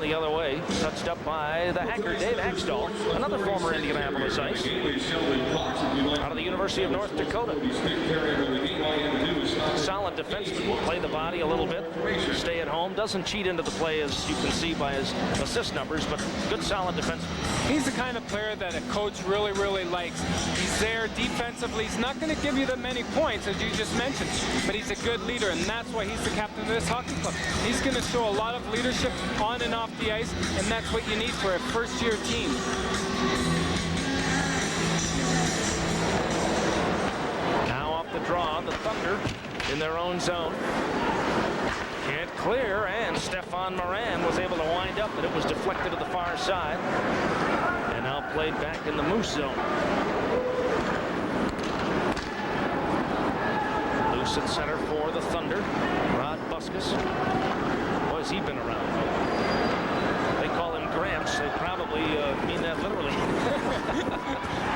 the other way. Touched up by the hacker, Dave Axtell, another former Indianapolis Ice, out of the University of North Dakota. Solid defenseman, will play the body a little bit, stay at home, doesn't cheat into the play as you can see by his assist numbers, but good solid defenseman. He's the kind of player that a coach really, really likes. He's there defensively. He's not going to give you that many points, as you just mentioned, but he's a good leader, and that's why he's the captain of this hockey club. He's going to show a lot of leadership on and off the ice, and that's what you need for a first-year team. Now off the draw, the Thunder in their own zone. Can't clear, and Stefan Moran was able to wind up, but it was deflected to the far side. And now played back in the Moose zone. Loose at center for the Thunder. Rod Buskus. Boy, has he been around. They call him Gramps. They probably mean that literally.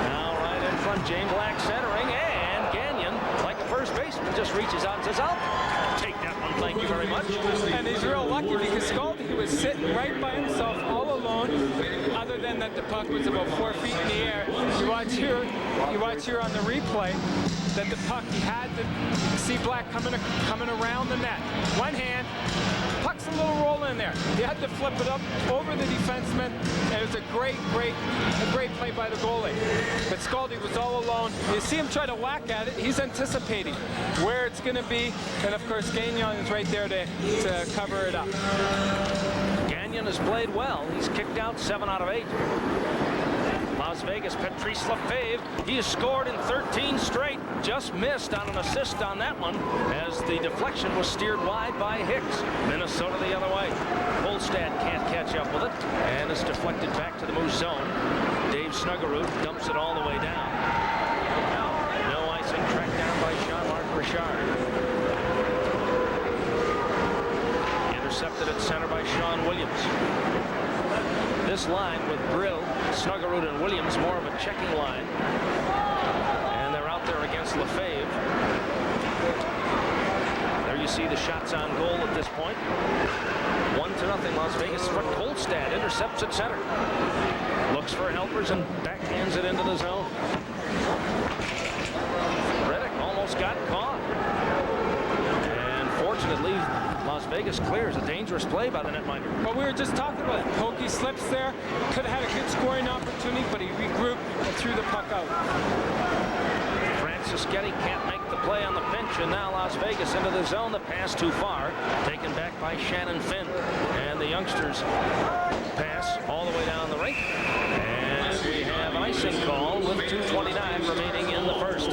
Now right in front, James Black centering, and Gagnon, like the first baseman, just reaches out and says, "I'll take that one, thank you very much." And he's real lucky because Scaldi was sitting right by himself all alone, other than that the puck was about 4 feet in the air. You watch here on the replay that the puck, he had to see Black coming around the net. One hand, puck's a little roll in there. He had to flip it up over the defenseman, and it was a great play by the goalie. But Scaldi was all alone. You see him try to whack at it. He's anticipating where it's going to be, and of course Gagnon is right there to cover it up. Gagnon has played well. He's kicked out 7 out of 8. Las Vegas, Patrice Lefebvre, he has scored in 13 straight. Just missed on an assist on that one as the deflection was steered wide by Hicks. Minnesota the other way. Holstad can't catch up with it, and it's deflected back to the Moose zone. Dave Snuggerud dumps it all the way down. No icing, tracked down by Jean-Marc Richard. Intercepted at center by Sean Williams. This line with Brill, Snuggerud, and Williams, more of a checking line. And they're out there against Lefebvre. There you see the shots on goal at this point. 1-0 Las Vegas. Holstad intercepts at center. Looks for helpers and backhands it into the zone. Reddick almost got caught. And fortunately, Las Vegas clears. A dangerous play by the netminder. But we were just talking about it. Pokey slips there. Could have had a good scoring opportunity, but he regrouped and threw the puck out. Francis Getty can't make the play on the pinch, and now Las Vegas into the zone. The pass too far. Taken back by Shannon Finn. And the youngsters pass all the way down the rink. And we have an icing call with 2:29 remaining in the first.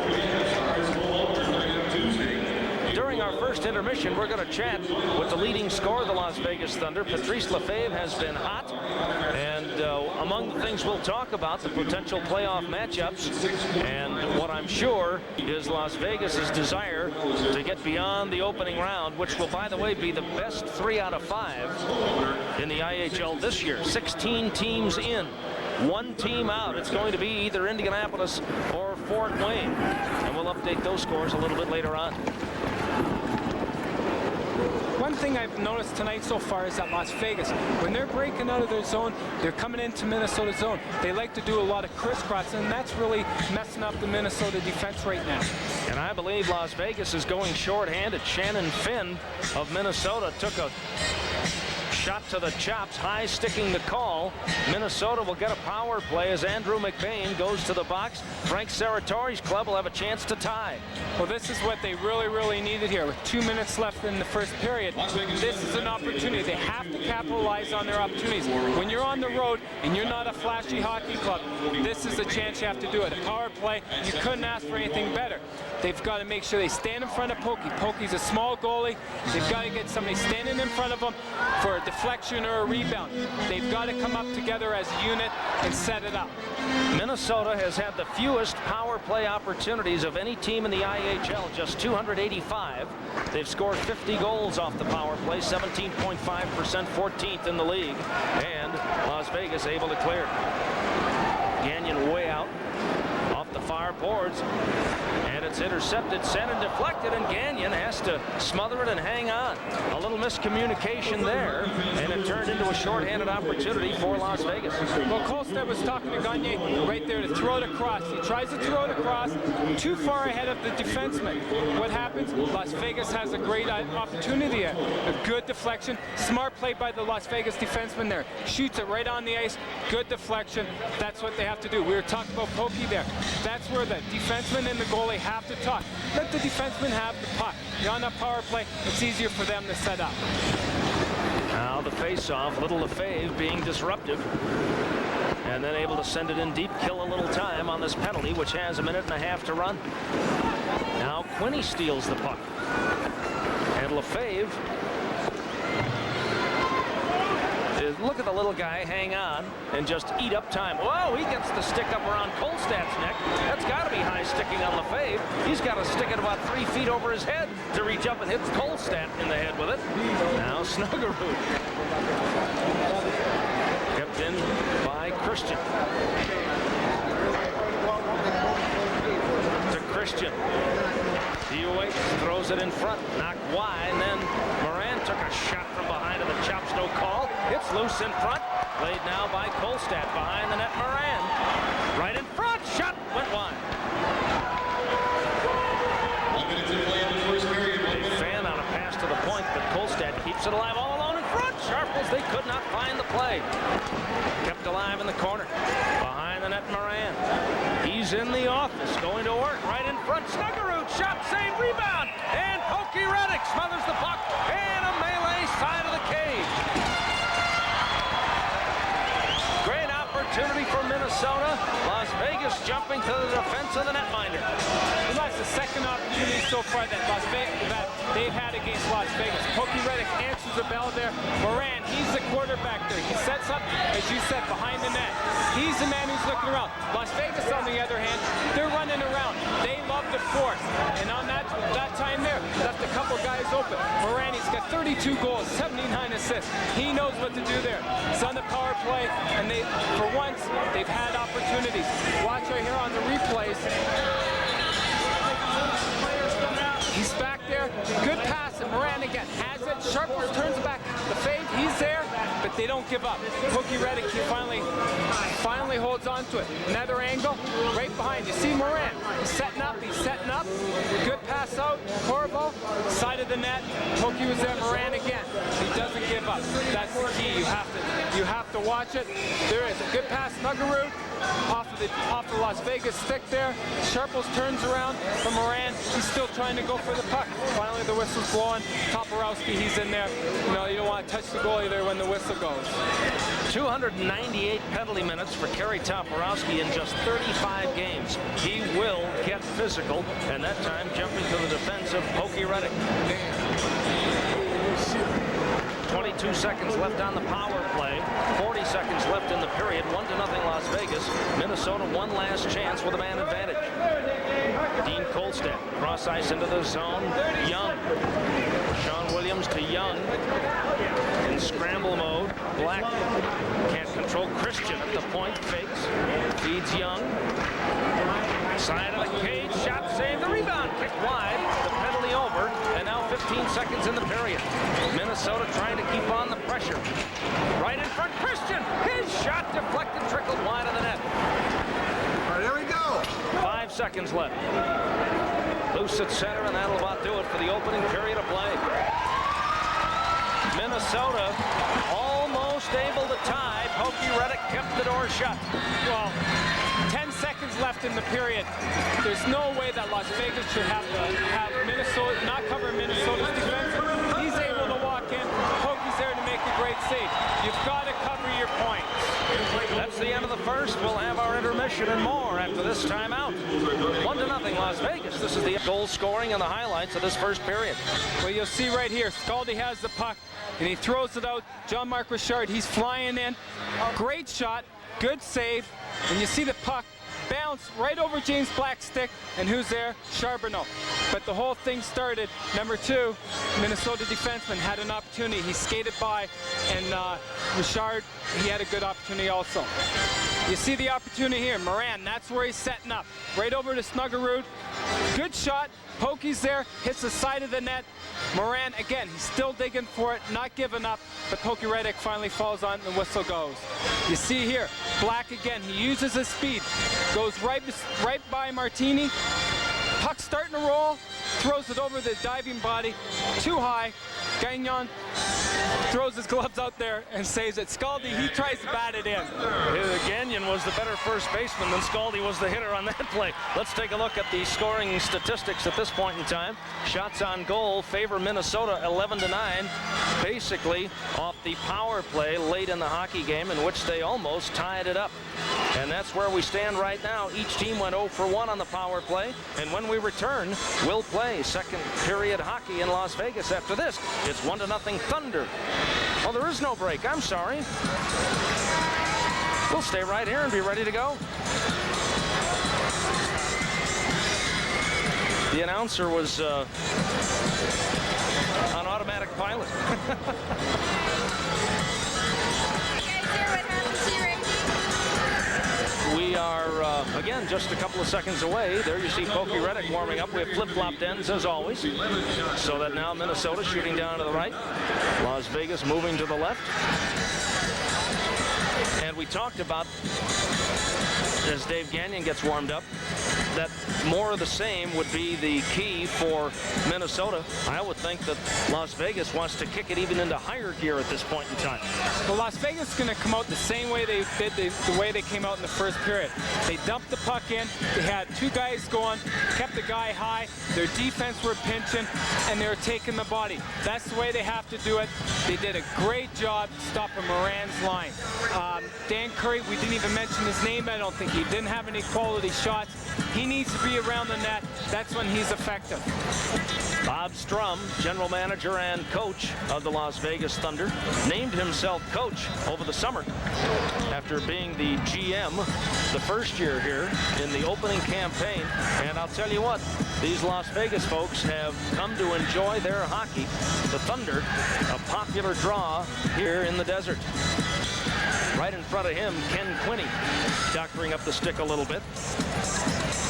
During our first intermission, we're going to chat with the leading scorer of the Las Vegas Thunder. Patrice Lefebvre has been hot, and among the things we'll talk about, the potential playoff matchups, and what I'm sure is Las Vegas's desire to get beyond the opening round, which will, by the way, be the best 3 out of 5 in the IHL this year. 16 teams in, 1 team out. It's going to be either Indianapolis or Fort Wayne, and we'll update those scores a little bit later on. One thing I've noticed tonight so far is that Las Vegas, when they're breaking out of their zone, they're coming into Minnesota zone. They like to do a lot of crisscross, and that's really messing up the Minnesota defense right now. And I believe Las Vegas is going short-handed. Shannon Finn of Minnesota took a shot to the chops, high sticking the call. Minnesota will get a power play as Andrew McBain goes to the box. Frank Serratori's club will have a chance to tie. Well, this is what they really, really needed here. With 2 minutes left in the first period, this is an opportunity. They have to capitalize on their opportunities. When you're on the road and you're not a flashy hockey club, this is the chance you have to do it. A power play, you couldn't ask for anything better. They've got to make sure they stand in front of Pokey. Pokey's a small goalie. They've got to get somebody standing in front of them for a deflection or a rebound. They've got to come up together as a unit and set it up. Minnesota has had the fewest power play opportunities of any team in the IHL, just 285. They've scored 50 goals off the power play, 17.5%, 14th in the league, and Las Vegas able to clear. Gagnon way out. Off the far boards. And it's intercepted, sent and deflected, and Gagnon has to smother it and hang on. A little miscommunication there, and it turned into a shorthanded opportunity for Las Vegas. Well, Kolstad was talking to Gagnon right there to throw it across. He tries to throw it across, too far ahead of the defenseman. What happens? Las Vegas has a great opportunity there. A good deflection. Smart play by the Las Vegas defenseman there. Shoots it right on the ice. Good deflection. That's what they have to do. We were talking about Pokey there. That's where the defenseman and the goalie have to talk. Let the defenseman have the puck. You're on that power play. It's easier for them to set up. Now the face-off. Little Lefebvre being disruptive. And then able to send it in deep, kill a little time on this penalty, which has a minute and a half to run. Now Quinney steals the puck. And Lefebvre, look at the little guy hang on and just eat up time. Whoa, he gets the stick up around Kolstad's neck. That's got to be high sticking on Lefebvre. He's got to stick it about 3 feet over his head to reach up and hit Kolstad in the head with it. Now Snuggerud. Kept in by Christian. To Christian. DOH throws it in front, knocked wide, and then Moran took a shot from behind of the chops, no call. It's loose in front, played now by Kolstad behind the net. Moran right in front, shot went wide. 1 minute to play in the first period. Big fan on a pass to the point, but Kolstad keeps it alive all alone in front. Sharples, they could not find the play. Kept alive in the corner. Behind the net, Moran. He's in the office, going to work right in front. Snuggerud, shot, save, rebound, and Pokey Reddick smothers the puck, and a melee side of the cage. Great opportunity for Minnesota. Las Vegas jumping to the defense of the netminder. Well, that's the second opportunity so far that they've had against Las Vegas. Pokey Reddick answers the bell there. Moran, he's the quarterback there. He sets up, as you said, behind the net. He's the man who's looking around. Las Vegas, on the other hand, they're running around. They love the force. And on that time there, left a couple guys open. Moran, he's got 32 goals, 79 assists. He knows what to do there. It's on the power play, and for once, they've had opportunities. Watch right here on the replays. He's back there. Good pass, and Moran again has it. Sharples turns back. Lefebvre, he's there, but they don't give up. Pokey Reddick, he finally holds on to it. Another angle, right behind. You see Moran. He's setting up. Good pass out. Corvo, side of the net. Pokey was there. Moran again. He doesn't give up. That's the key. You have to watch it. There is a good pass. Snuggerud off the Las Vegas stick there. Sharples turns around from Moran. He's still trying to go for the puck. Finally, the whistle's blowing. Toporowski, he's in there. You don't want to touch the goalie there when the whistle goes. 298 penalty minutes for Kerry Toporowski in just 35 games. He will get physical, and that time jumping to the defense of Pokey Reddick. 22 seconds left on the power play. 40 seconds left in the period. 1-0 Las Vegas. Minnesota one last chance with a man advantage. Dean Kolstad cross ice into the zone. Young. Sean Williams to Young. In scramble mode. Black can't control Christian at the point. Fakes. Feeds Young. Side of the cage. Shot saved. The rebound kicked wide. The penalty over. And now 15 seconds in the period. Minnesota trying to keep on the pressure. Right in front. Christian. His shot deflected. Trickled wide of the net. All right, here we go. 5 seconds left. Loose at center, and that'll about do it for the opening period of play. Minnesota almost able to tie. Pokey Reddick kept the door shut. Well, 10 seconds left in the period. There's no way that Las Vegas should have Minnesota not cover Minnesota's defense. He's able to walk in. Pokey's there to make a great save. You've got to cover your points. That's the end of the first. We'll have our intermission and more after this timeout. 1-0 Las Vegas. This is the goal scoring and the highlights of this first period. Well, you'll see right here, Scaldi has the puck, and he throws it out. Jean-Marc Richard, he's flying in. Great shot, good save, and you see the puck bounce right over James Black's stick, and who's there? Charbonneau. But the whole thing started, number 2, Minnesota defenseman had an opportunity. He skated by, and Richard, he had a good opportunity also. You see the opportunity here. Moran, that's where he's setting up. Right over to Snuggerud. Good shot. Pokey's there, hits the side of the net. Moran, again, he's still digging for it, not giving up, but Pokey Reddick finally falls on and the whistle goes. You see here, Black again, he uses his speed, goes right by Martini. Puck's starting to roll, throws it over the diving body, too high. Gagnon throws his gloves out there and saves it. Scaldi, he tries to bat it in. Gagnon was the better first baseman than Scaldi was the hitter on that play. Let's take a look at the scoring statistics at this point in time. Shots on goal favor Minnesota 11-9, basically off the power play late in the hockey game in which they almost tied it up. And that's where we stand right now. Each team went 0 for 1 on the power play. And when we return, we'll play second period hockey in Las Vegas after this. It's 1-0 Thunder. Oh, there is no break. I'm sorry. We'll stay right here and be ready to go. The announcer was on automatic pilot. We are, again, just a couple of seconds away. There you see Pokey Reddick warming up. We have flip-flopped ends, as always. So that now Minnesota shooting down to the right. Las Vegas moving to the left. And we talked about, as Dave Gagnon gets warmed up, that more of the same would be the key for Minnesota. I would think that Las Vegas wants to kick it even into higher gear at this point in time. Well, Las Vegas is going to come out the same way they did the way they came out in the first period. They dumped the puck in. They had two guys going, kept the guy high. Their defense were pinching, and they were taking the body. That's the way they have to do it. They did a great job stopping Moran's line. Dan Curry, we didn't even mention his name, I don't think. He didn't have any quality shots. He needs to be around the net. That's when he's effective. Bob Strum, general manager and coach of the Las Vegas Thunder, named himself coach over the summer after being the GM the first year here in the opening campaign. And I'll tell you what, these Las Vegas folks have come to enjoy their hockey. The Thunder, a popular draw here in the desert. Right in front of him, Ken Quinney, doctoring up the stick a little bit,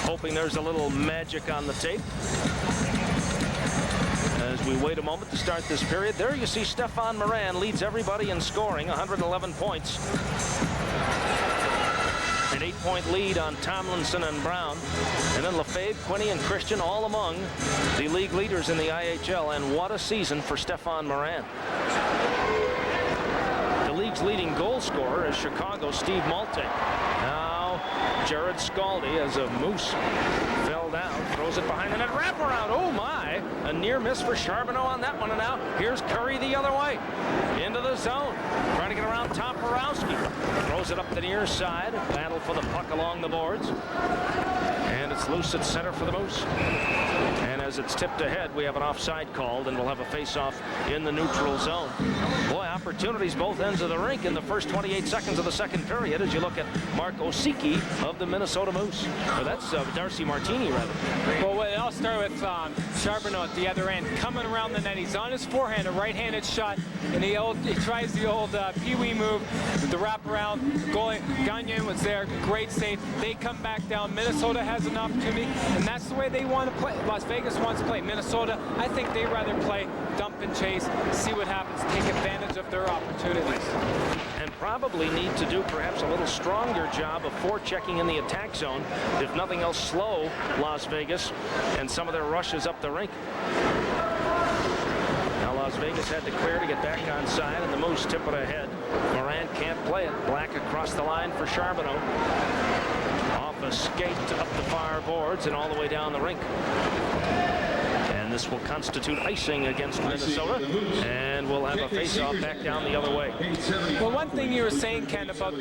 hoping there's a little magic on the tape. As we wait a moment to start this period, there you see Stefan Moran leads everybody in scoring, 111 points. An 8-point lead on Tomlinson and Brown. And then Lefebvre, Quinney, and Christian all among the league leaders in the IHL. And what a season for Stefan Moran. League's leading goal scorer is Chicago's Steve Malte. Now Jared Scaldi, as a Moose fell down, throws it behind the net, wraparound. Oh my, a near miss for Charbonneau on that one. And now here's Curry the other way into the zone, trying to get around Toporowski. Throws it up the near side, battle for the puck along the boards, and it's loose at center for the Moose. And as it's tipped ahead, we have an offside called, and we'll have a face-off in the neutral zone. Boy, opportunities both ends of the rink in the first 28 seconds of the second period as you look at Mark Osiki of the Minnesota Moose. Or that's Darcy Martini, rather. Well, it all started with Charbonneau at the other end, coming around the net. He's on his forehand, a right-handed shot, and he tries the old Pee-wee move, the wraparound. Goalie Gagnon was there, great save. They come back down. Minnesota has an opportunity, and that's the way they want to play. Las Vegas wants to play. Minnesota, I think they rather play dump and chase, see what happens, take advantage of their opportunities. And probably need to do perhaps a little stronger job of forechecking in the attack zone, if nothing else slow Las Vegas and some of their rushes up the rink. Now Las Vegas had to clear to get back on side, and the Moose tip it ahead. Moran can't play it. Black across the line for Charbonneau. Off a skate up the far boards and all the way down the rink. And this will constitute icing against Minnesota, and we'll have a face-off back down the other way. Well, one thing you were saying, Ken, about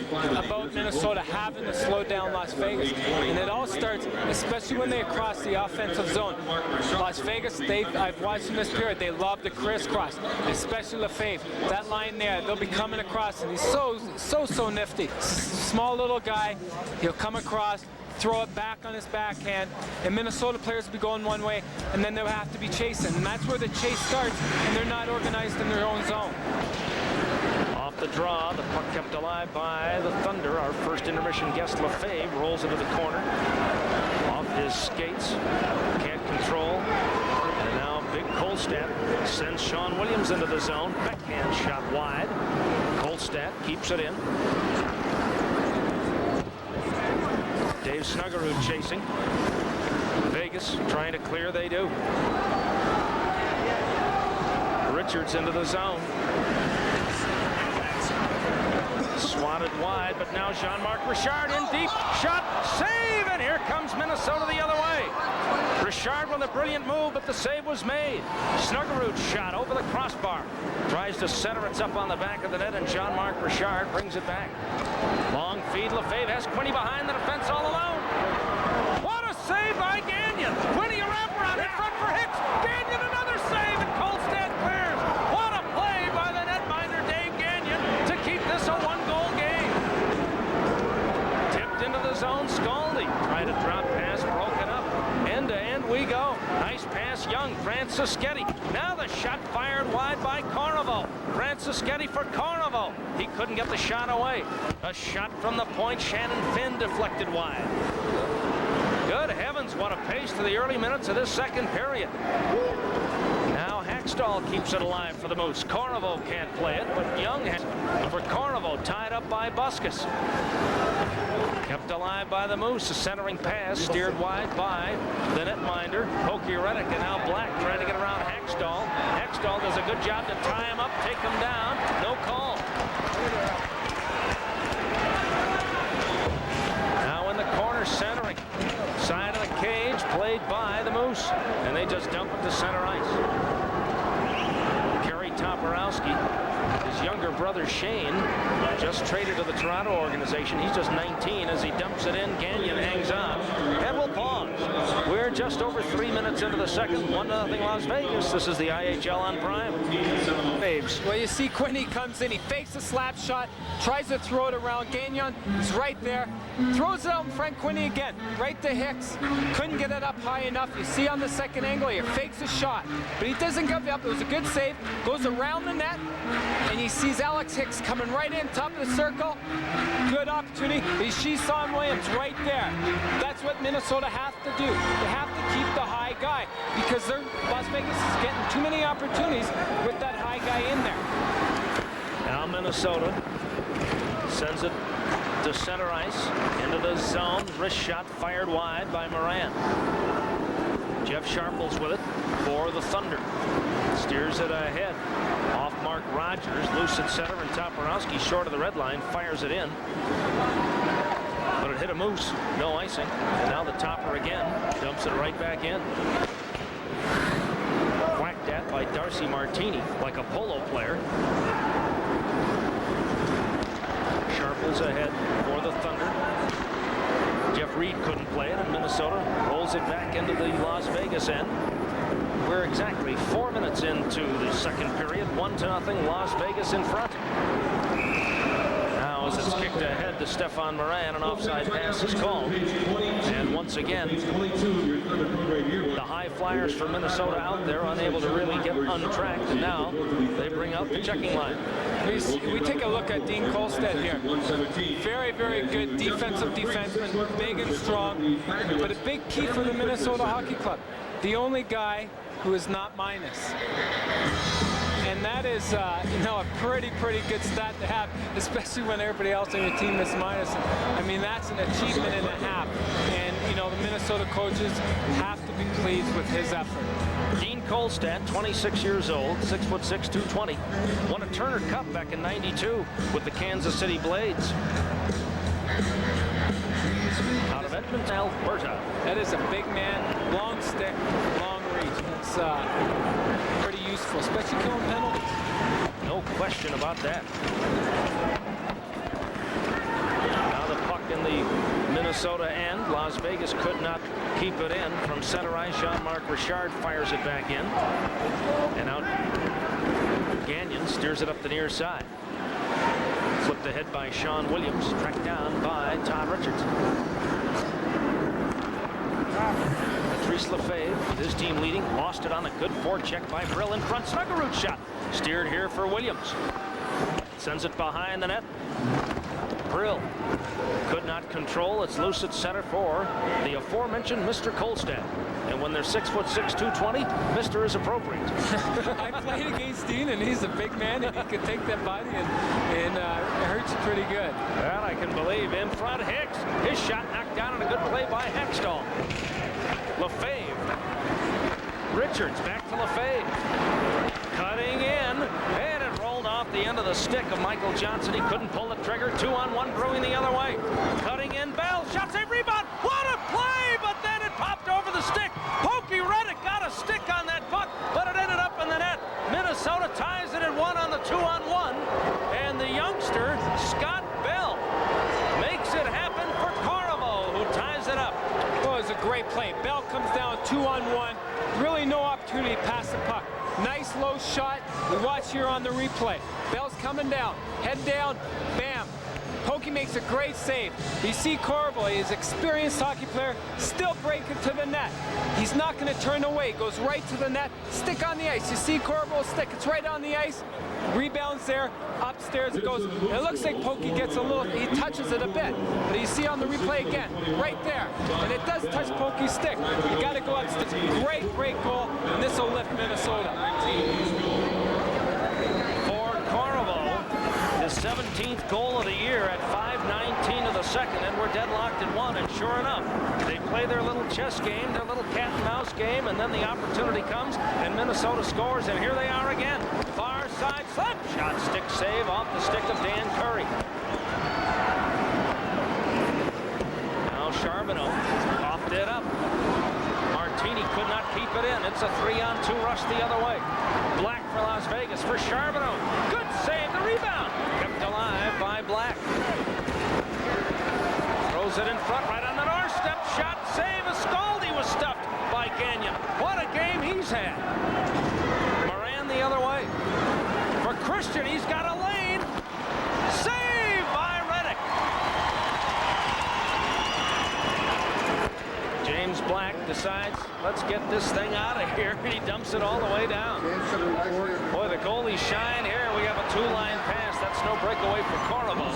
Minnesota having to slow down Las Vegas, and it all starts, especially when they cross the offensive zone. Las Vegas, I've watched in this period, they love the crisscross, especially Lefebvre. That line there, they'll be coming across, and he's so nifty. Small little guy, he'll come across, throw it back on his backhand, and Minnesota players will be going one way, and then they'll have to be chasing. And that's where the chase starts, and they're not organized in their own zone. Off the draw, the puck kept alive by the Thunder. Our first intermission guest, Lefebvre, rolls into the corner. Off his skates, can't control. And now big Kolstad sends Sean Williams into the zone. Backhand shot wide. Kolstad keeps it in. Dave Snuggerud chasing. Vegas trying to clear, they do. Richards into the zone. Swatted wide, but now Jean-Marc Richard in deep. Shot, save, and here comes Minnesota the other way. Richard with a brilliant move, but the save was made. Snuggerud shot over the crossbar. Tries to center, it's up on the back of the net, and Jean-Marc Richard brings it back. Long feed, Lefebvre has Quinney behind the defense all alone. What a save by Gagnon. Quinney a wraparound in front for Hicks. Gagnon another save, and Kolstad clears. What a play by the netminder Dave Gagnon to keep this a one-goal game. Tipped into the zone, Scaldi tried to drop pass, broken up. End to end we go. Nice pass, Young. Francischetti. Now the shot fired wide by Corneveau. Francischetti for Corneveau. He couldn't get the shot away. A shot from the point. Shannon Finn deflected wide. Good heavens, what a pace to the early minutes of this second period. Now Hackstall keeps it alive for the Moose. Corneveau can't play it, but Young has for Corneveau, tied up by Buskus. Kept alive by the Moose. A centering pass steered wide by the netminder, Pokey Reddick, and now Black trying to get around Hackstall. Hackstall does a good job to tie him up, take him down. No call. Now in the corner, centering. Side of the cage, played by the Moose, and they just dump it to center ice. Kerry Toporowski, his younger brother Shane, just traded to the Toronto organization. He's just 19. As he dumps it in, Gagnon hangs on, and we'll pause. We're just over 3 minutes into the second. 1-0 Las Vegas. This is the IHL on Prime. Babes. Well, you see Quinney comes in, he fakes a slap shot, tries to throw it around. Gagnon is right there, throws it out in front. Quinney again, right to Hicks. Couldn't get it up high enough. You see on the second angle here, fakes a shot, but he doesn't give up. It was a good save, goes around the net, and he sees Alex Hicks coming right in, top of the circle. Good opportunity. He sees Sean Williams right there. That's what Minnesota has to do. They have to keep the high guy, because Las Vegas is getting too many opportunities with that high guy in there. Now Minnesota sends it to center ice, into the zone. Wrist shot fired wide by Moran. Jeff Sharples with it for the Thunder. Steers it ahead. Off Mark Rogers, loose at center, and Toporowski short of the red line, fires it in. But it hit a Moose, no icing. And now the Topper again, dumps it right back in. Whacked at by Darcy Martini, like a polo player. Sharples ahead for the Thunder. Jeff Reed couldn't play it, and Minnesota rolls it back into the Las Vegas end. We're exactly 4 minutes into the second period. 1-0, Las Vegas in front. Now as it's kicked ahead to Stefan Moran, an offside pass is called. And once again, the high flyers for Minnesota out there unable to really get untracked, and now they bring out the checking line. We take a look at Dean Kolstad here. Very, very good defensive defenseman, big and strong, but a big key for the Minnesota Hockey Club. The only guy who is not minus. And that is, you know, a pretty good stat to have, especially when everybody else on your team is minus. I mean, that's an achievement and a half. And, you know, the Minnesota coaches have to be pleased with his effort. Dean Kolstad, 26 years old, 6'6", 220. Won a Turner Cup back in '92 with the Kansas City Blades. Out of Edmonton, Alberta. That is a big man, long stick, long reach. It's pretty useful, especially killing penalties. No question about that. Now the puck in the Minnesota end. Las Vegas could not keep it in. From center ice, Jean-Marc Richard fires it back in. And out Gagnon steers it up the near side. Flipped ahead by Sean Williams, tracked down by Todd Richards. Patrice Lefebvre, with his team leading, lost it on a good forecheck by Brill in front. Snuggerud shot, steered here for Williams. Sends it behind the net. Brill could not control. It's loose at center for the aforementioned Mr. Kolstad. And when they're 6'6", 220, Mr. is appropriate. I played against Dean, and he's a big man, and he can take that body and it hurts you pretty good. That I can believe. In front, Hicks. His shot knocked down and a good play by Hextall. Lefebvre. Richards back to Lefebvre. Cutting in, and it rolled off the end of the stick of Michael Johnson. He couldn't pull the trigger. 2-on-1 brewing the other way. Cutting in, Bell. Shot save, rebound. What a play! But then it popped over the stick. Pokey Reddick got a stick on that puck, but it ended up in the net. Minnesota ties it at 1 on the 2-on-1, and the youngster Scott Bell makes it happen for Corriveau, who ties it up. Oh, it was a great play. Bell comes down 2-on-1. Really no opportunity to pass the puck. Nice low shot. We watch here on the replay. Bell's coming down. Head down. Bam. Pokey makes a great save. You see Corriveau, he's an experienced hockey player, still breaking to the net. He's not going to turn away. Goes right to the net. Stick on the ice. You see Corriveau's stick. It's right on the ice. Rebounds there. Upstairs it goes. It looks like Pokey gets a little, he touches it a bit. But you see on the replay again, right there. And it does touch Pokey's stick. You got to go upstairs. Great, great goal. And this will lift Minnesota. For Corriveau, his 17th goal of the year at 5:19 of the second, and we're deadlocked at 1. And sure enough, they play their little chess game, their little cat and mouse game, and then the opportunity comes, and Minnesota scores, and here they are again. Far side slap shot, stick save off the stick of Dan Curry. Now Charbonneau coughed it up. Martini could not keep it in. It's a 3-on-2 rush the other way. Black for Las Vegas for Charbonneau. Good save, the rebound. Kept alive by Black. Throws it in front, right on the doorstep. Shot, save. Ascaldi was stuffed by Gagnon. What a game he's had. Moran the other way. For Christian, he's got a lane. Save by Reddick. James Black decides, let's get this thing out of here. He dumps it all the way down. Boy, the goalies shine here. We have a 2-line pass. That's no breakaway for Corriveau.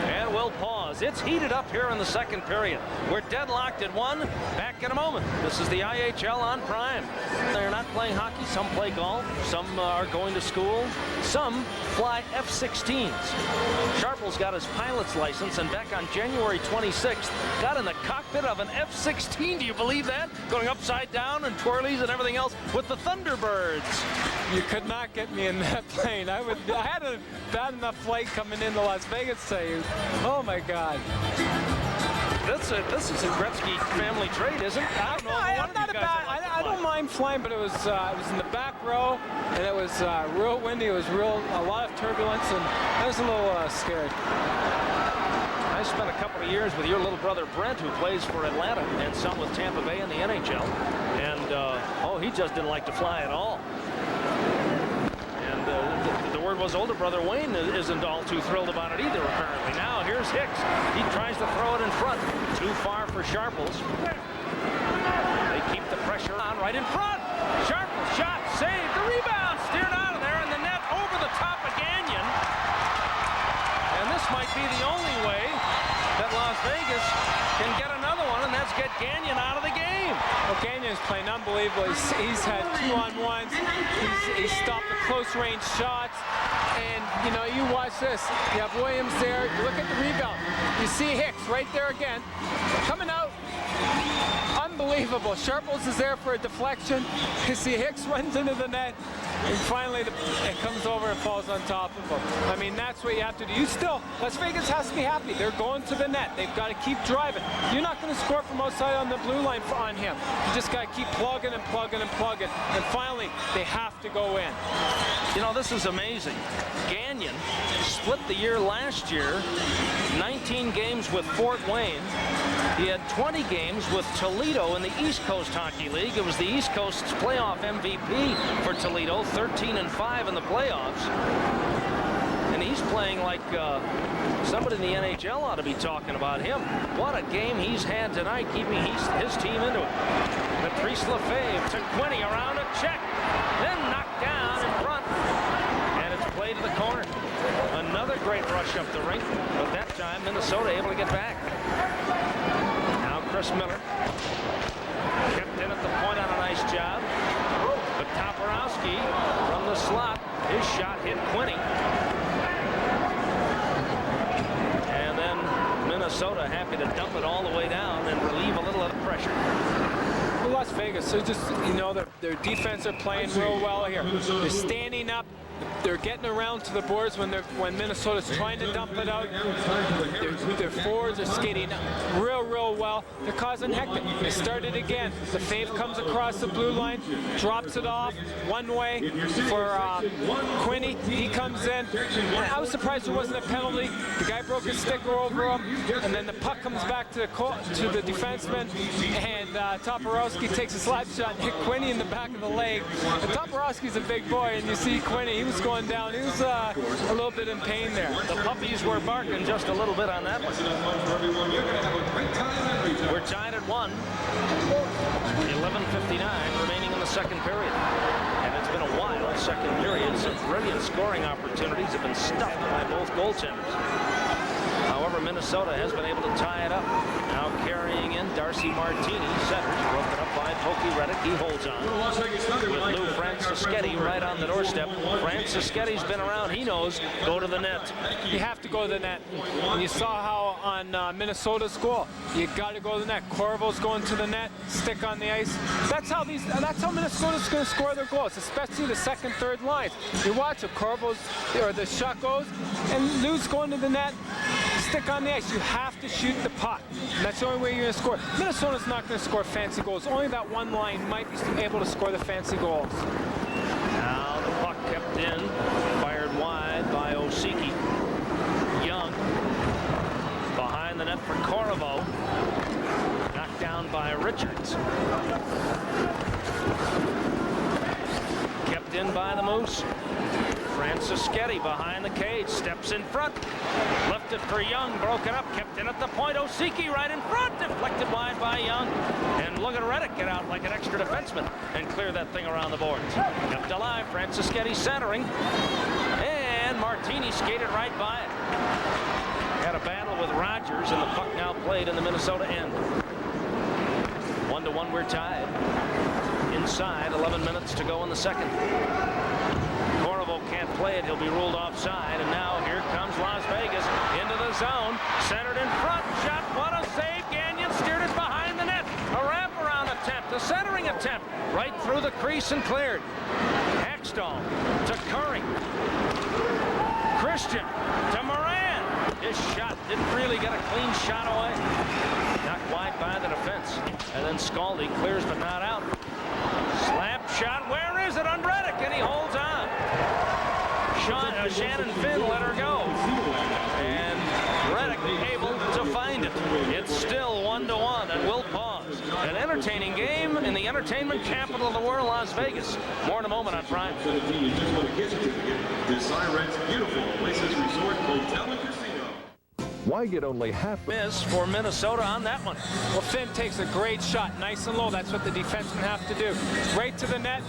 And we'll pause. It's heated up here in the second period. We're deadlocked at 1. Back in a moment. This is the IHL on Prime. They're not playing hockey. Some play golf. Some are going to school. Some fly F-16s. Sharple's got his pilot's license, and back on January 26th, got in the cockpit of an F-16. Do you believe that? Going upside down and twirlies and everything else with the Thunderbirds. You could not get me in that plane. I had a bad enough flight coming into Las Vegas to oh my God. This is a Gretzky family trait, isn't it? I don't know. I don't mind flying, but it was in the back row, and it was real windy. It was a lot of turbulence, and I was a little scared. I spent a couple of years with your little brother Brent, who plays for Atlanta, and some with Tampa Bay in the NHL. And he just didn't like to fly at all. And the word was older brother Wayne isn't all too thrilled about it either, apparently. Now here's Hicks. He tries to throw it in front. Too far for Sharples. They keep the pressure on right in front. Sharples shot, saved, the rebound, steered out of there, and the net over the top of Gagnon. And this might be the only way that Las Vegas can get another one, and that's get Gagnon out of the game. Well, Gagnon's playing unbelievable. He's had 2-on-1s. He's stopped the close-range shots. And, you know, you watch this. You have Williams there. You look at the rebound. You see Hicks right there again. Coming out. Unbelievable. Sharples is there for a deflection. You see Hicks runs into the net. And finally, it comes over and falls on top of him. I mean, that's what you have to do. Las Vegas has to be happy. They're going to the net. They've got to keep driving. You're not going to score from outside on the blue line on him. You just got to keep plugging and plugging and plugging. And finally, they have to go in. You know, this is amazing. Gagnon split the year last year, 19 games with Fort Wayne. He had 20 games with Toledo in the East Coast Hockey League. It was the East Coast's playoff MVP for Toledo, 13-5 in the playoffs. And he's playing like somebody in the NHL ought to be talking about him. What a game he's had tonight, keeping his team into it. Patrice Lefebvre to Quinney around a check, then knocked down in front. And it's played to the corner. Another Another great rush up the rink, but that time Minnesota able to get back. Now Chris Miller kept in at the point on a nice job, but Toporowski from the slot, his shot hit Quinney. And then Minnesota happy to dump it all the way down and relieve a little of the pressure. Well, Las Vegas, they're just, you know, their defense are playing real well here. They're standing up. They're getting around to the boards when Minnesota's trying to dump it out. Their forwards are skating real well. They're causing hectic. They started again. The Fave comes across the blue line, drops it off one way for Quinney. He comes in. I was surprised there wasn't a penalty. The guy broke his sticker over him, and then the puck comes back to the defenseman, and Toporowski takes a slap shot and hit Quinney in the back of the leg. And Toporowski's a big boy, and you see Quinney, he was going down. He was a little bit in pain there. The puppies were barking just a little bit on that one. We're tied at 1. 11:59 remaining in the second period. And it's been a wild second period. Some brilliant scoring opportunities have been stuffed by both goaltenders. However, Minnesota has been able to tie it up. Now carrying in Darcy Martini, centers, broken up by Pokey Reddick. He holds on with Lou Francischetti right on the doorstep. Francischetti's been around. He knows, go to the net. You have to go to the net. And you saw how on Minnesota's goal, you got to go to the net. Corvo's going to the net, stick on the ice. That's how Minnesota's going to score their goals, especially the second, third lines. You watch it, Corvo's or the shot goes, and Lou's going to the net. Stick on the ice. You have to shoot the puck. And that's the only way you're going to score. Minnesota's not going to score fancy goals. Only that one line might be able to score the fancy goals. Now the puck kept in, fired wide by Osiki. Young behind the net for Corvo. Knocked down by Richards. Kept in by the Moose. Francischetti behind the cage, steps in front, lifted for Young, broken up, kept in at the point. Osiki right in front, deflected wide by Young. And look at Reddick get out like an extra defenseman and clear that thing around the boards. Kept alive, Francischetti centering, and Martini skated right by it. Had a battle with Rogers, and the puck now played in the Minnesota end. 1-1, we're tied. Inside, 11 minutes to go in the second. Corvo can't play it. He'll be ruled offside. And now here comes Las Vegas into the zone. Centered in front. Shot. What a save. Gagnon steered it behind the net. A wraparound attempt. A centering attempt. Right through the crease and cleared. Hextall to Curry. Christian to Moran. His shot didn't really get a clean shot away. Knocked wide by the defense. And then Scaldi clears but not out. Slap shot. Where is it on Reddick? And he holds on. Shannon Finn let her go. And Reddick able to find it. It's still 1-1, and we'll pause. An entertaining game in the entertainment capital of the world, Las Vegas. More in a moment on Prime. This Siren's beautiful Oasis Resort Hotel and Casino. Why get only half? Miss for Minnesota on that one. Well, Finn takes a great shot, nice and low. That's what the defensemen have to do. Right to the net.